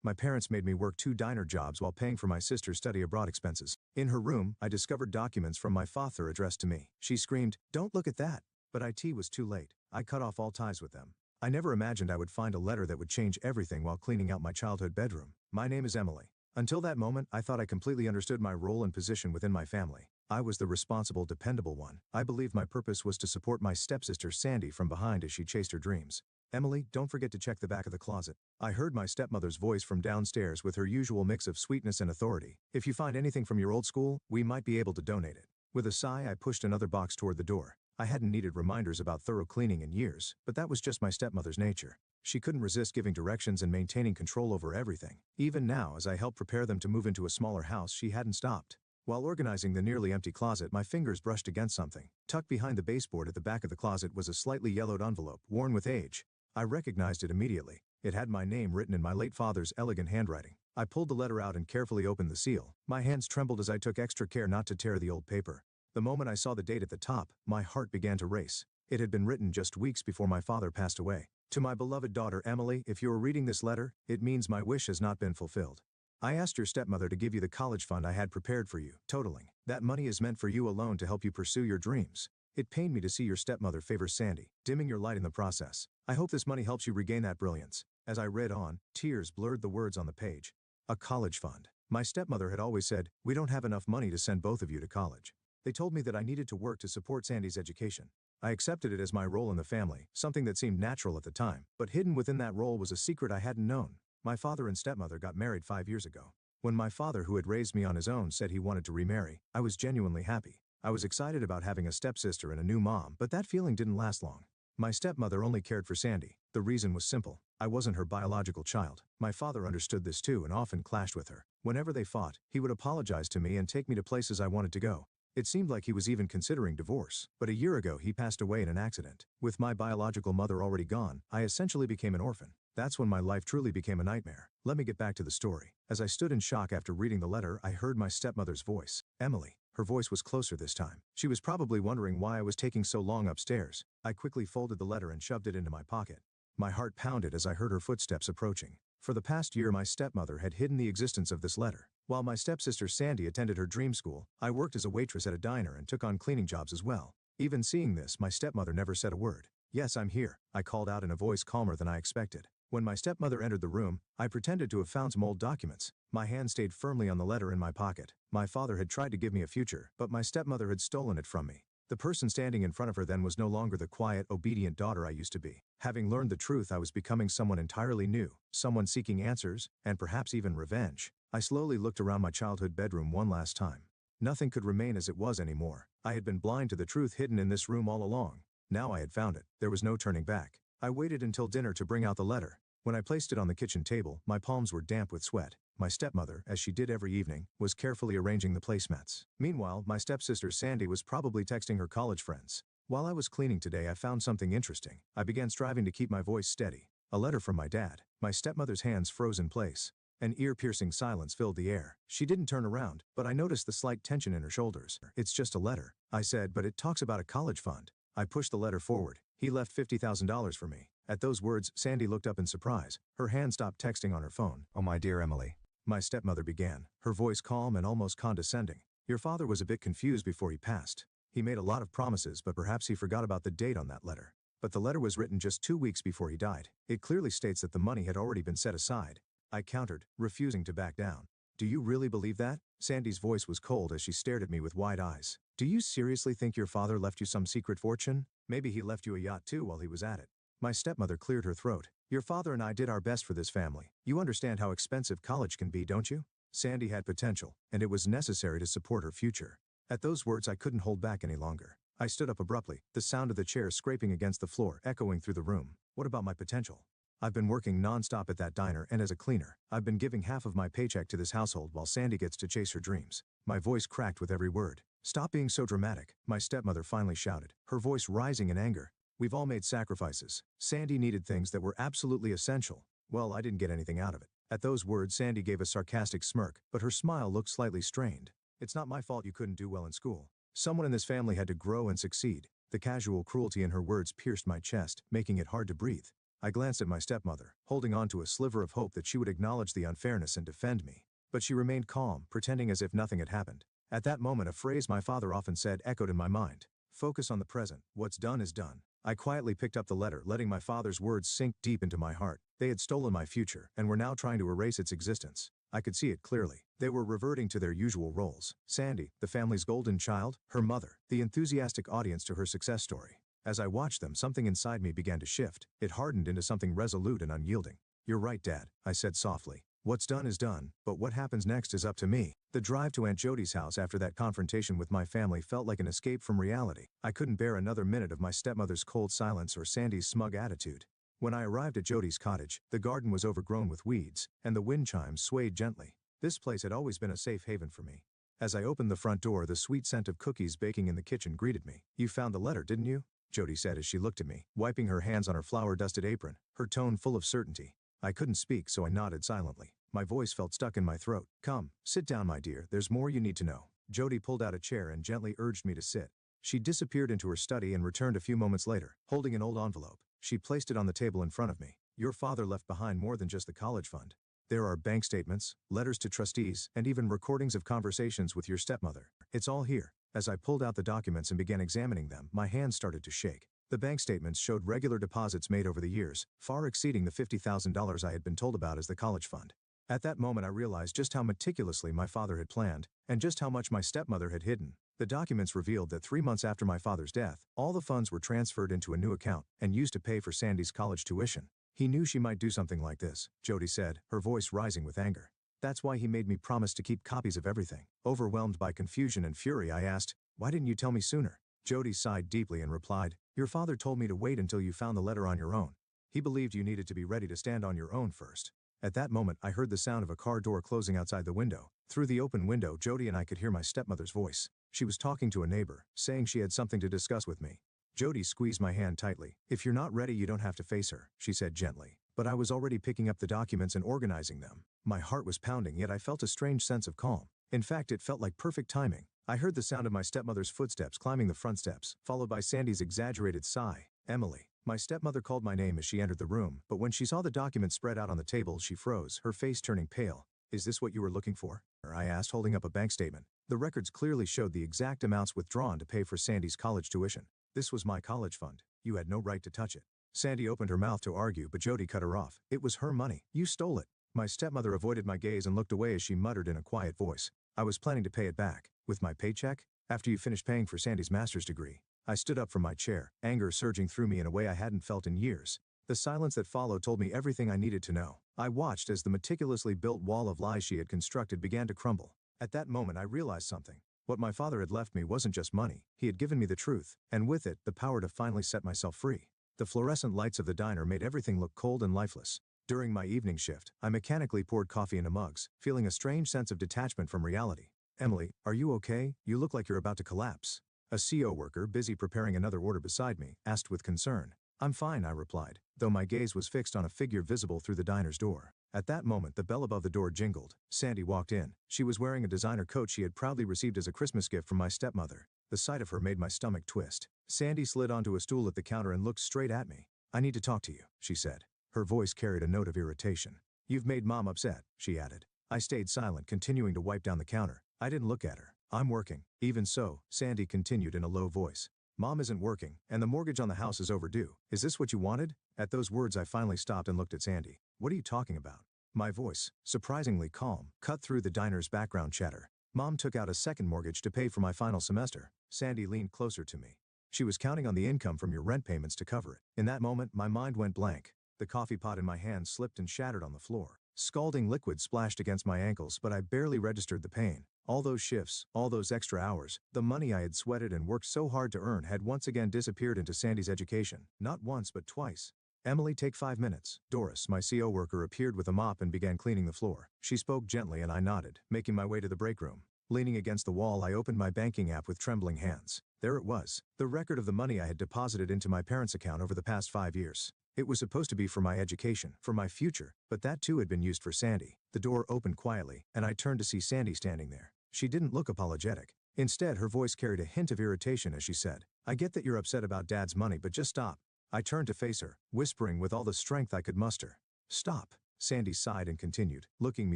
My parents made me work 2 diner jobs while paying for my sister's study abroad expenses. In her room, I discovered documents from my father addressed to me. She screamed, "Don't look at that!" But it was too late. I cut off all ties with them. I never imagined I would find a letter that would change everything while cleaning out my childhood bedroom. My name is Emily. Until that moment, I thought I completely understood my role and position within my family. I was the responsible, dependable one. I believed my purpose was to support my stepsister Sandy from behind as she chased her dreams. "Emily, don't forget to check the back of the closet." I heard my stepmother's voice from downstairs with her usual mix of sweetness and authority. "If you find anything from your old school, we might be able to donate it." With a sigh, I pushed another box toward the door. I hadn't needed reminders about thorough cleaning in years, but that was just my stepmother's nature. She couldn't resist giving directions and maintaining control over everything. Even now, as I helped prepare them to move into a smaller house, she hadn't stopped. While organizing the nearly empty closet, my fingers brushed against something. Tucked behind the baseboard at the back of the closet was a slightly yellowed envelope, worn with age. I recognized it immediately. It had my name written in my late father's elegant handwriting. I pulled the letter out and carefully opened the seal. My hands trembled as I took extra care not to tear the old paper. The moment I saw the date at the top, my heart began to race. It had been written just weeks before my father passed away. "To my beloved daughter Emily, if you are reading this letter, it means my wish has not been fulfilled. I asked your stepmother to give you the college fund I had prepared for you, totaling. That money is meant for you alone to help you pursue your dreams. It pained me to see your stepmother favor Sandy, dimming your light in the process. I hope this money helps you regain that brilliance." As I read on, tears blurred the words on the page. A college fund. My stepmother had always said, "We don't have enough money to send both of you to college." They told me that I needed to work to support Sandy's education. I accepted it as my role in the family, something that seemed natural at the time, but hidden within that role was a secret I hadn't known. My father and stepmother got married 5 years ago. When my father, who had raised me on his own, said he wanted to remarry, I was genuinely happy. I was excited about having a stepsister and a new mom, but that feeling didn't last long. My stepmother only cared for Sandy. The reason was simple. I wasn't her biological child. My father understood this too and often clashed with her. Whenever they fought, he would apologize to me and take me to places I wanted to go. It seemed like he was even considering divorce, but a year ago he passed away in an accident. With my biological mother already gone, I essentially became an orphan. That's when my life truly became a nightmare. Let me get back to the story. As I stood in shock after reading the letter, I heard my stepmother's voice. "Emily." Her voice was closer this time. She was probably wondering why I was taking so long upstairs. I quickly folded the letter and shoved it into my pocket. My heart pounded as I heard her footsteps approaching. For the past year, my stepmother had hidden the existence of this letter. While my stepsister Sandy attended her dream school, I worked as a waitress at a diner and took on cleaning jobs as well. Even seeing this, my stepmother never said a word. "Yes, I'm here," I called out in a voice calmer than I expected. When my stepmother entered the room, I pretended to have found some old documents. My hand stayed firmly on the letter in my pocket. My father had tried to give me a future, but my stepmother had stolen it from me. The person standing in front of her then was no longer the quiet, obedient daughter I used to be. Having learned the truth, I was becoming someone entirely new, someone seeking answers, and perhaps even revenge. I slowly looked around my childhood bedroom one last time. Nothing could remain as it was anymore. I had been blind to the truth hidden in this room all along. Now I had found it. There was no turning back. I waited until dinner to bring out the letter. When I placed it on the kitchen table, my palms were damp with sweat. My stepmother, as she did every evening, was carefully arranging the placemats. Meanwhile, my stepsister Sandy was probably texting her college friends. While I was cleaning today, I found something interesting. I began striving to keep my voice steady. A letter from my dad. My stepmother's hands froze in place. An ear-piercing silence filled the air. She didn't turn around, but I noticed the slight tension in her shoulders. "It's just a letter," I said, "but it talks about a college fund." I pushed the letter forward. "He left $50,000 for me." At those words, Sandy looked up in surprise. Her hand stopped texting on her phone. "Oh, my dear Emily," my stepmother began, her voice calm and almost condescending. "Your father was a bit confused before he passed. He made a lot of promises, but perhaps he forgot about the date on that letter. But the letter was written just 2 weeks before he died. It clearly states that the money had already been set aside." I countered, refusing to back down. "Do you really believe that?" Sandy's voice was cold as she stared at me with wide eyes. "Do you seriously think your father left you some secret fortune? Maybe he left you a yacht too while he was at it." My stepmother cleared her throat. "Your father and I did our best for this family. You understand how expensive college can be, don't you? Sandy had potential, and it was necessary to support her future." At those words, I couldn't hold back any longer. I stood up abruptly, the sound of the chair scraping against the floor echoing through the room. "What about my potential? I've been working non-stop at that diner and as a cleaner. I've been giving half of my paycheck to this household while Sandy gets to chase her dreams." My voice cracked with every word. "Stop being so dramatic," my stepmother finally shouted, her voice rising in anger. "We've all made sacrifices. Sandy needed things that were absolutely essential. Well, I didn't get anything out of it." At those words, Sandy gave a sarcastic smirk, but her smile looked slightly strained. "It's not my fault you couldn't do well in school. Someone in this family had to grow and succeed." The casual cruelty in her words pierced my chest, making it hard to breathe. I glanced at my stepmother, holding on to a sliver of hope that she would acknowledge the unfairness and defend me. But she remained calm, pretending as if nothing had happened. At that moment, a phrase my father often said echoed in my mind. Focus on the present. What's done is done. I quietly picked up the letter, letting my father's words sink deep into my heart. They had stolen my future and were now trying to erase its existence. I could see it clearly. They were reverting to their usual roles. Sandy, the family's golden child, her mother, the enthusiastic audience to her success story. As I watched them, something inside me began to shift. It hardened into something resolute and unyielding. You're right, Dad, I said softly. What's done is done, but what happens next is up to me. The drive to Aunt Jody's house after that confrontation with my family felt like an escape from reality. I couldn't bear another minute of my stepmother's cold silence or Sandy's smug attitude. When I arrived at Jody's cottage, the garden was overgrown with weeds, and the wind chimes swayed gently. This place had always been a safe haven for me. As I opened the front door, the sweet scent of cookies baking in the kitchen greeted me. You found the letter, didn't you? Jody said as she looked at me, wiping her hands on her flour-dusted apron, her tone full of certainty. I couldn't speak, so I nodded silently. My voice felt stuck in my throat. Come, sit down, my dear, there's more you need to know. Jody pulled out a chair and gently urged me to sit. She disappeared into her study and returned a few moments later, holding an old envelope. She placed it on the table in front of me. Your father left behind more than just the college fund. There are bank statements, letters to trustees, and even recordings of conversations with your stepmother. It's all here. As I pulled out the documents and began examining them, my hands started to shake. The bank statements showed regular deposits made over the years, far exceeding the $50,000 I had been told about as the college fund. At that moment, I realized just how meticulously my father had planned, and just how much my stepmother had hidden. The documents revealed that 3 months after my father's death, all the funds were transferred into a new account and used to pay for Sandy's college tuition. He knew she might do something like this, Jody said, her voice rising with anger. That's why he made me promise to keep copies of everything. Overwhelmed by confusion and fury, I asked, why didn't you tell me sooner? Jody sighed deeply and replied, your father told me to wait until you found the letter on your own. He believed you needed to be ready to stand on your own first. At that moment, I heard the sound of a car door closing outside the window. Through the open window, Jody and I could hear my stepmother's voice. She was talking to a neighbor, saying she had something to discuss with me. Jody squeezed my hand tightly. If you're not ready, you don't have to face her, she said gently. But I was already picking up the documents and organizing them. My heart was pounding, yet I felt a strange sense of calm. In fact, it felt like perfect timing. I heard the sound of my stepmother's footsteps climbing the front steps, followed by Sandy's exaggerated sigh. Emily. My stepmother called my name as she entered the room, but when she saw the documents spread out on the table, she froze, her face turning pale. Is this what you were looking for? I asked, holding up a bank statement. The records clearly showed the exact amounts withdrawn to pay for Sandy's college tuition. This was my college fund. You had no right to touch it. Sandy opened her mouth to argue, but Jody cut her off. It was her money. You stole it. My stepmother avoided my gaze and looked away as she muttered in a quiet voice. I was planning to pay it back. With my paycheck? After you finished paying for Sandy's master's degree. I stood up from my chair, anger surging through me in a way I hadn't felt in years. The silence that followed told me everything I needed to know. I watched as the meticulously built wall of lies she had constructed began to crumble. At that moment, I realized something. What my father had left me wasn't just money. He had given me the truth, and with it, the power to finally set myself free. The fluorescent lights of the diner made everything look cold and lifeless. During my evening shift, I mechanically poured coffee into mugs, feeling a strange sense of detachment from reality. Emily, are you okay? You look like you're about to collapse. A CO worker, busy preparing another order beside me, asked with concern. I'm fine, I replied, though my gaze was fixed on a figure visible through the diner's door. At that moment, the bell above the door jingled. Sandy walked in. She was wearing a designer coat she had proudly received as a Christmas gift from my stepmother. The sight of her made my stomach twist. Sandy slid onto a stool at the counter and looked straight at me. I need to talk to you, she said. Her voice carried a note of irritation. You've made Mom upset, she added. I stayed silent, continuing to wipe down the counter. I didn't look at her. I'm working. Even so, Sandy continued in a low voice. Mom isn't working, and the mortgage on the house is overdue. Is this what you wanted? At those words, I finally stopped and looked at Sandy. What are you talking about? My voice, surprisingly calm, cut through the diner's background chatter. Mom took out a second mortgage to pay for my final semester. Sandy leaned closer to me. She was counting on the income from your rent payments to cover it. In that moment, my mind went blank. The coffee pot in my hand slipped and shattered on the floor. Scalding liquid splashed against my ankles, but I barely registered the pain. All those shifts, all those extra hours, the money I had sweated and worked so hard to earn had once again disappeared into Sandy's education. Not once, but twice. Emily, take 5 minutes. Doris, my CO worker, appeared with a mop and began cleaning the floor. She spoke gently and I nodded, making my way to the break room. Leaning against the wall, I opened my banking app with trembling hands. There it was, the record of the money I had deposited into my parents' account over the past 5 years. It was supposed to be for my education, for my future, but that too had been used for Sandy. The door opened quietly, and I turned to see Sandy standing there. She didn't look apologetic. Instead, her voice carried a hint of irritation as she said, I get that you're upset about Dad's money, but just stop. I turned to face her, whispering with all the strength I could muster. "Stop." Sandy sighed and continued, looking me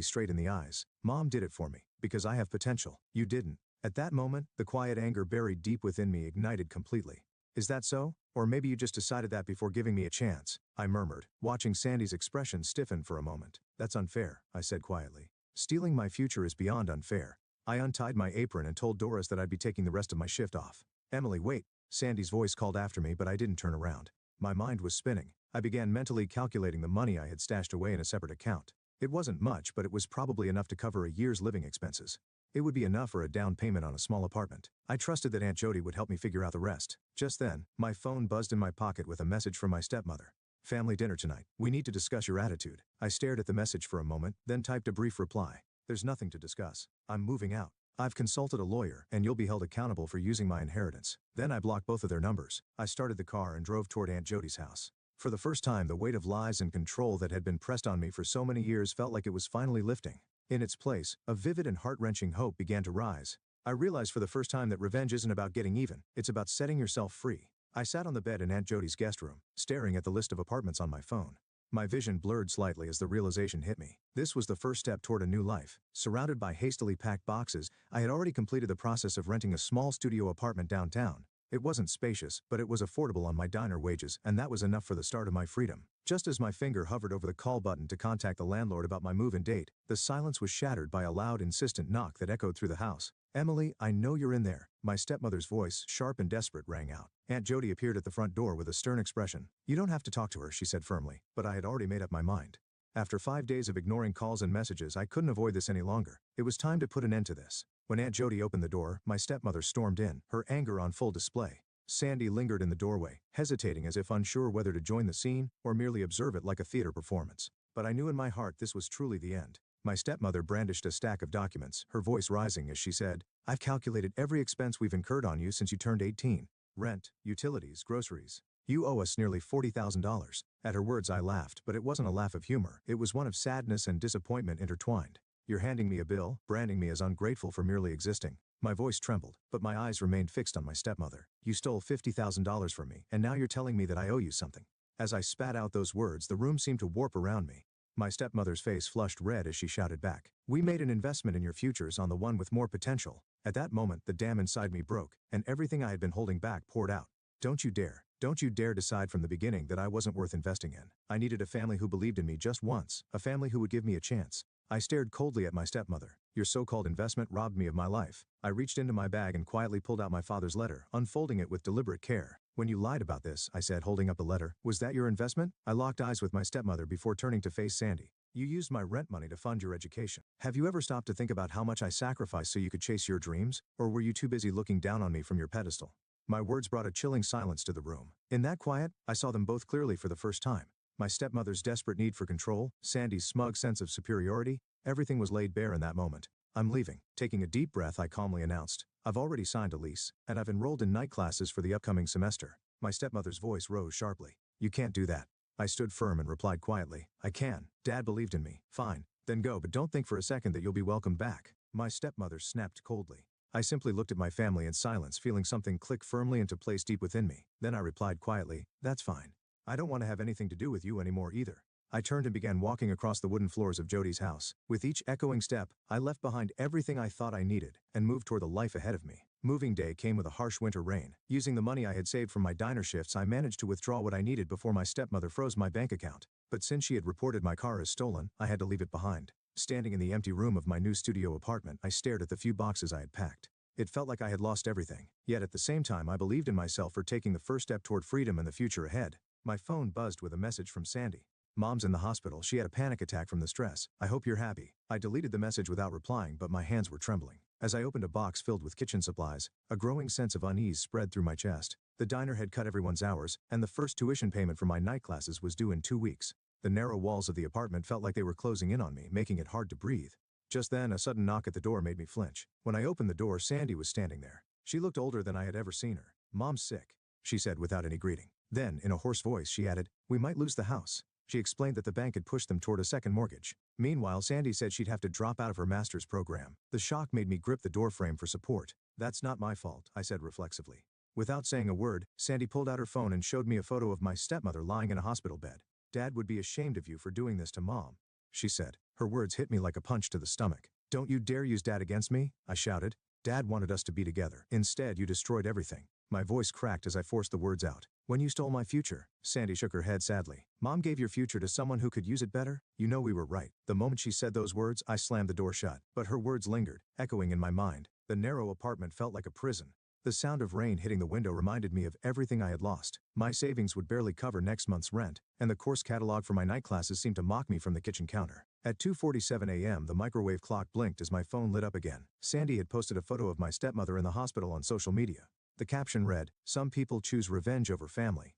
straight in the eyes. "Mom did it for me, because I have potential. You didn't." At that moment, the quiet anger buried deep within me ignited completely. "Is that so? Or maybe you just decided that before giving me a chance," I murmured, watching Sandy's expression stiffen for a moment. "That's unfair," I said quietly. "Stealing my future is beyond unfair." I untied my apron and told Doris that I'd be taking the rest of my shift off. "Emily, wait." Sandy's voice called after me, but I didn't turn around. My mind was spinning. I began mentally calculating the money I had stashed away in a separate account. It wasn't much, but it was probably enough to cover a year's living expenses. It would be enough for a down payment on a small apartment. I trusted that Aunt Jody would help me figure out the rest. Just then, my phone buzzed in my pocket with a message from my stepmother. "Family dinner tonight. We need to discuss your attitude." I stared at the message for a moment, then typed a brief reply. "There's nothing to discuss. I'm moving out. I've consulted a lawyer, and you'll be held accountable for using my inheritance." Then I blocked both of their numbers. I started the car and drove toward Aunt Jody's house. For the first time, the weight of lies and control that had been pressed on me for so many years felt like it was finally lifting. In its place, a vivid and heart-wrenching hope began to rise. I realized for the first time that revenge isn't about getting even, it's about setting yourself free. I sat on the bed in Aunt Jody's guest room, staring at the list of apartments on my phone. My vision blurred slightly as the realization hit me. This was the first step toward a new life. Surrounded by hastily packed boxes, I had already completed the process of renting a small studio apartment downtown. It wasn't spacious, but it was affordable on my diner wages, and that was enough for the start of my freedom. Just as my finger hovered over the call button to contact the landlord about my move-in date, the silence was shattered by a loud, insistent knock that echoed through the house. "Emily, I know you're in there." My stepmother's voice, sharp and desperate, rang out. Aunt Jody appeared at the front door with a stern expression. "You don't have to talk to her," she said firmly, but I had already made up my mind. After 5 days of ignoring calls and messages, I couldn't avoid this any longer. It was time to put an end to this. When Aunt Jody opened the door, my stepmother stormed in, her anger on full display. Sandy lingered in the doorway, hesitating as if unsure whether to join the scene or merely observe it like a theater performance. But I knew in my heart this was truly the end. My stepmother brandished a stack of documents, her voice rising as she said, "I've calculated every expense we've incurred on you since you turned 18. Rent, utilities, groceries. You owe us nearly $40,000. At her words I laughed, but it wasn't a laugh of humor. It was one of sadness and disappointment intertwined. "You're handing me a bill, branding me as ungrateful for merely existing." My voice trembled, but my eyes remained fixed on my stepmother. "You stole $50,000 from me, and now you're telling me that I owe you something." As I spat out those words, the room seemed to warp around me. My stepmother's face flushed red as she shouted back, "We made an investment in your futures on the one with more potential." At that moment, the dam inside me broke, and everything I had been holding back poured out. Don't you dare decide from the beginning that I wasn't worth investing in. I needed a family who believed in me just once, a family who would give me a chance." I stared coldly at my stepmother. "Your so-called investment robbed me of my life." I reached into my bag and quietly pulled out my father's letter, unfolding it with deliberate care. "When you lied about this," I said, holding up the letter, "was that your investment?" I locked eyes with my stepmother before turning to face Sandy. "You used my rent money to fund your education. Have you ever stopped to think about how much I sacrificed so you could chase your dreams? Or were you too busy looking down on me from your pedestal?" My words brought a chilling silence to the room. In that quiet, I saw them both clearly for the first time. My stepmother's desperate need for control, Sandy's smug sense of superiority, everything was laid bare in that moment. "I'm leaving." Taking a deep breath, I calmly announced, "I've already signed a lease, and I've enrolled in night classes for the upcoming semester." My stepmother's voice rose sharply. "You can't do that." I stood firm and replied quietly, "I can. Dad believed in me." "Fine. Then go, but don't think for a second that you'll be welcomed back." My stepmother snapped coldly. I simply looked at my family in silence, feeling something click firmly into place deep within me. Then I replied quietly, "That's fine. I don't want to have anything to do with you anymore either." I turned and began walking across the wooden floors of Jody's house. With each echoing step, I left behind everything I thought I needed and moved toward the life ahead of me. Moving day came with a harsh winter rain. Using the money I had saved from my diner shifts, I managed to withdraw what I needed before my stepmother froze my bank account. But since she had reported my car as stolen, I had to leave it behind. Standing in the empty room of my new studio apartment, I stared at the few boxes I had packed. It felt like I had lost everything. Yet at the same time, I believed in myself for taking the first step toward freedom and the future ahead. My phone buzzed with a message from Sandy. "Mom's in the hospital. She had a panic attack from the stress. I hope you're happy." I deleted the message without replying, but my hands were trembling. As I opened a box filled with kitchen supplies, a growing sense of unease spread through my chest. The diner had cut everyone's hours, and the first tuition payment for my night classes was due in 2 weeks. The narrow walls of the apartment felt like they were closing in on me, making it hard to breathe. Just then, a sudden knock at the door made me flinch. When I opened the door, Sandy was standing there. She looked older than I had ever seen her. "Mom's sick," she said without any greeting. Then, in a hoarse voice, she added, "We might lose the house." She explained that the bank had pushed them toward a second mortgage. Meanwhile, Sandy said she'd have to drop out of her master's program. The shock made me grip the doorframe for support. "That's not my fault," I said reflexively. Without saying a word, Sandy pulled out her phone and showed me a photo of my stepmother lying in a hospital bed. "Dad would be ashamed of you for doing this to Mom," she said. Her words hit me like a punch to the stomach. "Don't you dare use Dad against me," I shouted. "Dad wanted us to be together. Instead, you destroyed everything." My voice cracked as I forced the words out. "When you stole my future." Sandy shook her head sadly. "Mom gave your future to someone who could use it better? You know we were right." The moment she said those words, I slammed the door shut. But her words lingered, echoing in my mind. The narrow apartment felt like a prison. The sound of rain hitting the window reminded me of everything I had lost. My savings would barely cover next month's rent, and the course catalog for my night classes seemed to mock me from the kitchen counter. At 2:47 a.m. the microwave clock blinked as my phone lit up again. Sandy had posted a photo of my stepmother in the hospital on social media. The caption read, "Some people choose revenge over family."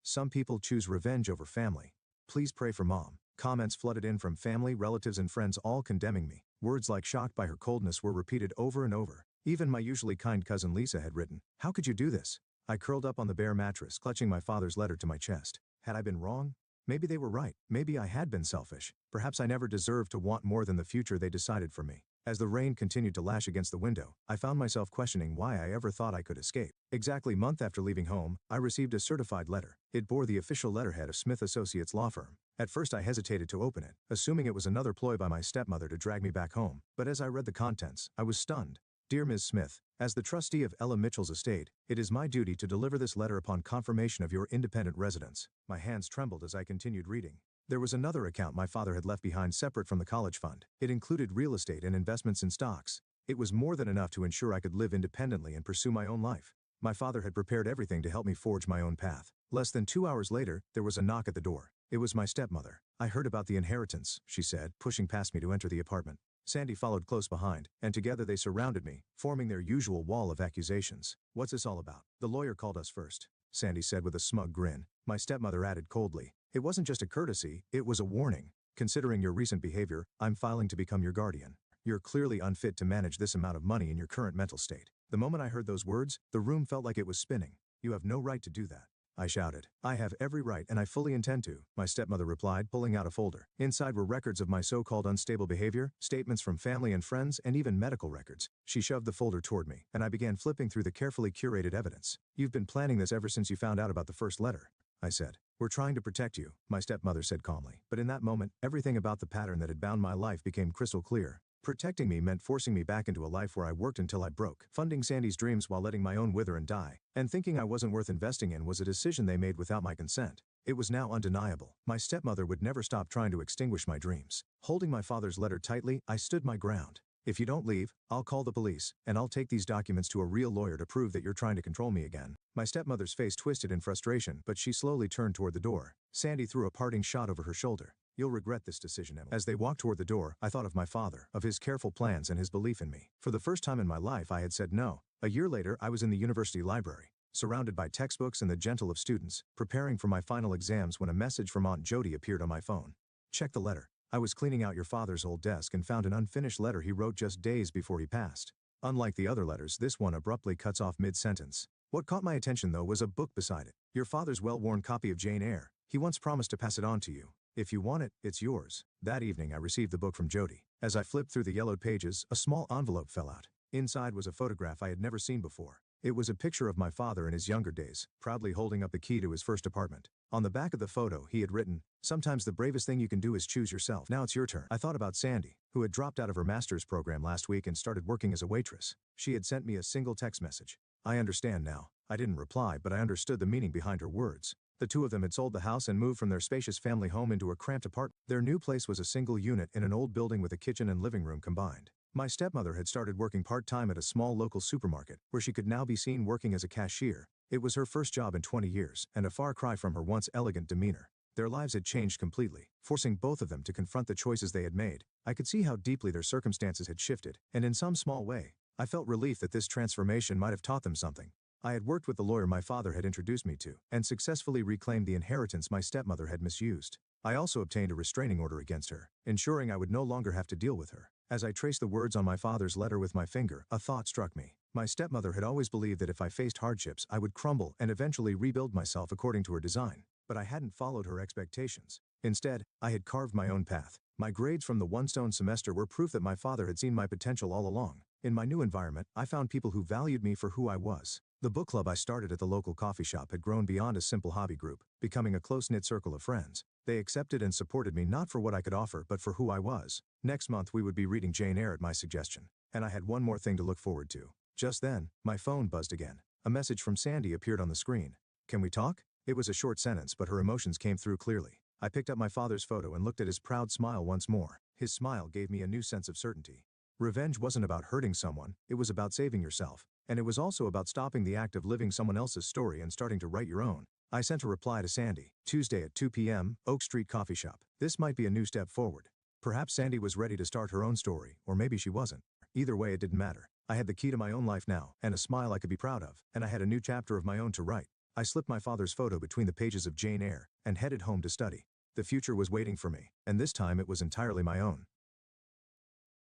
"Some people choose revenge over family. Please pray for Mom." Comments flooded in from family, relatives and friends, all condemning me. Words like shocked by her coldness were repeated over and over. Even my usually kind cousin Lisa had written, "How could you do this?" I curled up on the bare mattress, clutching my father's letter to my chest. Had I been wrong? Maybe they were right. Maybe I had been selfish. Perhaps I never deserved to want more than the future they decided for me. As the rain continued to lash against the window, I found myself questioning why I ever thought I could escape. Exactly a month after leaving home, I received a certified letter. It bore the official letterhead of Smith Associates law firm. At first I hesitated to open it, assuming it was another ploy by my stepmother to drag me back home. But as I read the contents, I was stunned. "Dear Ms. Smith, as the trustee of Ella Mitchell's estate, it is my duty to deliver this letter upon confirmation of your independent residence." My hands trembled as I continued reading. There was another account my father had left behind separate from the college fund. It included real estate and investments in stocks. It was more than enough to ensure I could live independently and pursue my own life. My father had prepared everything to help me forge my own path. Less than 2 hours later, there was a knock at the door. It was my stepmother. "I heard about the inheritance," she said, pushing past me to enter the apartment. Sandy followed close behind, and together they surrounded me, forming their usual wall of accusations. "What's this all about?" "The lawyer called us first," Sandy said with a smug grin. My stepmother added coldly, "It wasn't just a courtesy, it was a warning. Considering your recent behavior, I'm filing to become your guardian. You're clearly unfit to manage this amount of money in your current mental state." The moment I heard those words, the room felt like it was spinning. "You have no right to do that," I shouted. "I have every right and I fully intend to," my stepmother replied, pulling out a folder. Inside were records of my so-called unstable behavior, statements from family and friends, and even medical records. She shoved the folder toward me, and I began flipping through the carefully curated evidence. "You've been planning this ever since you found out about the first letter," I said. "We're trying to protect you," my stepmother said calmly. But in that moment, everything about the pattern that had bound my life became crystal clear. Protecting me meant forcing me back into a life where I worked until I broke. Funding Sandy's dreams while letting my own wither and die. And thinking I wasn't worth investing in was a decision they made without my consent. It was now undeniable. My stepmother would never stop trying to extinguish my dreams. Holding my father's letter tightly, I stood my ground. "If you don't leave, I'll call the police, and I'll take these documents to a real lawyer to prove that you're trying to control me again." My stepmother's face twisted in frustration, but she slowly turned toward the door. Sandy threw a parting shot over her shoulder. "You'll regret this decision, Emily." As they walked toward the door, I thought of my father, of his careful plans and his belief in me. For the first time in my life I had said no. A year later I was in the university library, surrounded by textbooks and the gentle of students, preparing for my final exams when a message from Aunt Jody appeared on my phone. "Check the letter. I was cleaning out your father's old desk and found an unfinished letter he wrote just days before he passed. Unlike the other letters, this one abruptly cuts off mid-sentence. What caught my attention though was a book beside it. Your father's well-worn copy of Jane Eyre. He once promised to pass it on to you. If you want it, it's yours." That evening I received the book from Jody. As I flipped through the yellowed pages, a small envelope fell out. Inside was a photograph I had never seen before. It was a picture of my father in his younger days, proudly holding up the key to his first apartment. On the back of the photo, he had written, "Sometimes the bravest thing you can do is choose yourself. Now it's your turn." I thought about Sandy, who had dropped out of her master's program last week and started working as a waitress. She had sent me a single text message. "I understand now." I didn't reply, but I understood the meaning behind her words. The two of them had sold the house and moved from their spacious family home into a cramped apartment. Their new place was a single unit in an old building with a kitchen and living room combined. My stepmother had started working part-time at a small local supermarket, where she could now be seen working as a cashier. It was her first job in 20 years, and a far cry from her once elegant demeanor. Their lives had changed completely, forcing both of them to confront the choices they had made. I could see how deeply their circumstances had shifted, and in some small way, I felt relief that this transformation might have taught them something. I had worked with the lawyer my father had introduced me to, and successfully reclaimed the inheritance my stepmother had misused. I also obtained a restraining order against her, ensuring I would no longer have to deal with her. As I traced the words on my father's letter with my finger, a thought struck me. My stepmother had always believed that if I faced hardships, I would crumble and eventually rebuild myself according to her design. But I hadn't followed her expectations. Instead, I had carved my own path. My grades from the one-stone semester were proof that my father had seen my potential all along. In my new environment, I found people who valued me for who I was. The book club I started at the local coffee shop had grown beyond a simple hobby group, becoming a close-knit circle of friends. They accepted and supported me not for what I could offer but for who I was. Next month we would be reading Jane Eyre at my suggestion. And I had one more thing to look forward to. Just then, my phone buzzed again. A message from Sandy appeared on the screen. "Can we talk?" It was a short sentence, but her emotions came through clearly. I picked up my father's photo and looked at his proud smile once more. His smile gave me a new sense of certainty. Revenge wasn't about hurting someone, it was about saving yourself. And it was also about stopping the act of living someone else's story and starting to write your own. I sent a reply to Sandy, Tuesday at 2 p.m., Oak Street Coffee Shop. This might be a new step forward. Perhaps Sandy was ready to start her own story, or maybe she wasn't. Either way, it didn't matter. I had the key to my own life now, and a smile I could be proud of, and I had a new chapter of my own to write. I slipped my father's photo between the pages of Jane Eyre, and headed home to study. The future was waiting for me, and this time it was entirely my own.